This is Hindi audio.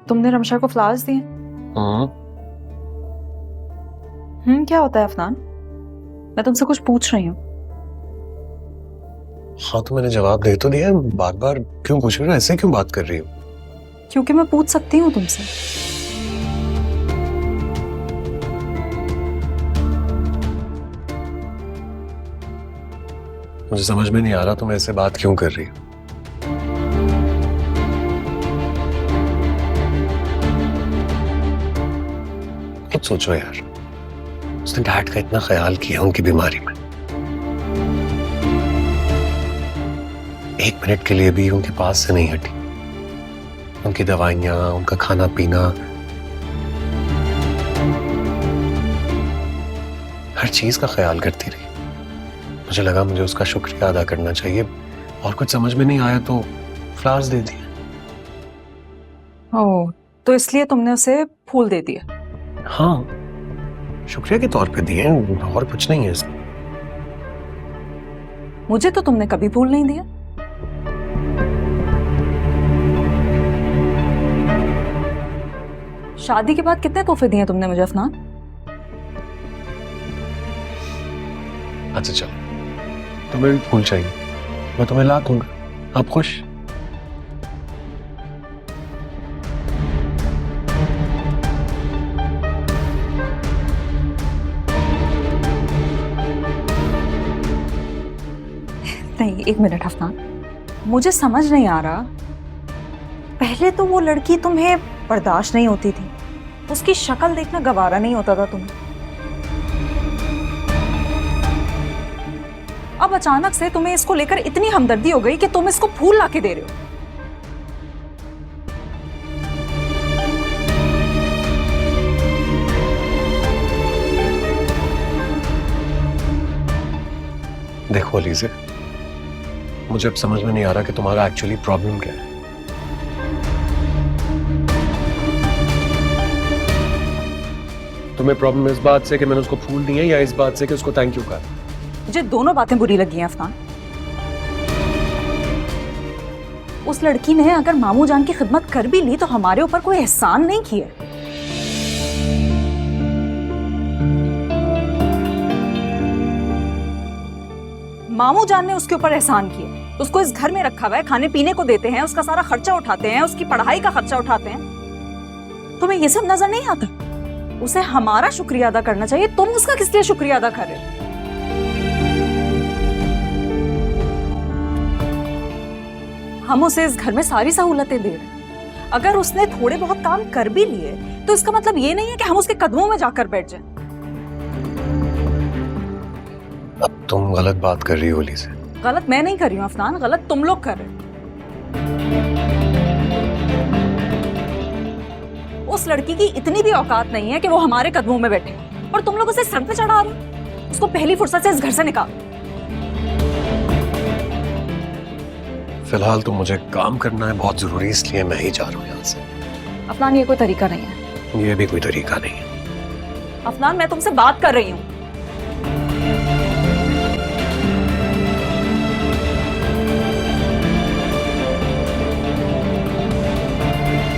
तुमने रमशा को फ्लावर्स दिए? क्या होता है अफनान? मैं तुमसे कुछ पूछ रही हूँ। हाँ तो मैंने जवाब दे तो दिया, बार बार क्यों पूछ रहे हो? ऐसे क्यों बात कर रही हो? क्योंकि मैं पूछ सकती हूँ तुमसे। मुझे समझ में नहीं आ रहा तुम ऐसे बात क्यों कर रही हो। खुद सोचो यार, उसने डैड का इतना ख्याल किया उनकी बीमारी में, एक मिनट के लिए भी उनके पास से नहीं हटी। उनकी दवाइयां, उनका खाना पीना, हर चीज का ख्याल करती रही। मुझे लगा मुझे उसका शुक्रिया अदा करना चाहिए, और कुछ समझ में नहीं आया तो फ्लावर्स दे दिए। ओह, तो इसलिए तुमने उसे फूल दे दिए? हाँ, शुक्रिया के तौर पे दिए, और कुछ नहीं है इसमें। मुझे तो तुमने कभी फूल नहीं दिया। शादी के बाद कितने तोहफे दिए तुमने मुझे अफनान? अच्छा चलो, तुम्हें भी फूल चाहिए, मैं तुम्हें ला दूंगा। आप खुश? नहीं, एक मिनट अफनान, मुझे समझ नहीं आ रहा। पहले तो वो लड़की तुम्हें बर्दाश्त नहीं होती थी, उसकी शक्ल देखना गवारा नहीं होता था तुम्हें। अब अचानक से तुम्हें इसको लेकर इतनी हमदर्दी हो गई कि तुम इसको फूल लाके दे रहे हो। देखो अलीज़े, मुझे अब समझ में नहीं आ रहा कि तुम्हारा एक्चुअली प्रॉब्लम क्या है। तुम्हें प्रॉब्लम इस बात से कि मैंने उसको फूल दिए, या इस बात से कि उसको थैंक यू कहा? मुझे दोनों बातें बुरी लगी हैं अफनान। उस लड़की ने अगर मामू जान की खिदमत कर भी ली तो हमारे ऊपर कोई एहसान नहीं किया। मामू जान ने उसके ऊपर एहसान किया, उसको इस घर में रखा हुआ है, खाने पीने को देते हैं, उसका सारा खर्चा उठाते हैं, उसकी पढ़ाई का खर्चा उठाते हैं। तुम्हें ये सब नजर नहीं आता? उसे हमारा शुक्रिया अदा करना चाहिए, तुम उसका किस लिए शुक्रिया अदा कर रहे हो? हम उसे इस घर में सारी सहूलतें दे रहे हैं, अगर उसने थोड़े बहुत काम कर भी लिए तो इसका मतलब ये नहीं है कि हम उसके कदमों में जाकर बैठ जाएं। अब तुम गलत बात कर रही हो अलीज़े। गलत मैं नहीं कर रही हूँ अफनान, गलत तुम लोग कर रहे हो। उस लड़की की इतनी भी औकात नहीं है कि वो हमारे कदमों में बैठे, और तुम लोग उसे सर पे चढ़ा रहे हो। उसको पहली फुर्सत से इस घर से निकालो। फिलहाल तो मुझे काम करना है बहुत जरूरी, इसलिए मैं ही जा रहा हूँ यहाँ से। अफनान, ये कोई तरीका नहीं है। ये भी कोई तरीका नहीं है। अफनान, मैं तुमसे बात कर रही हूँ।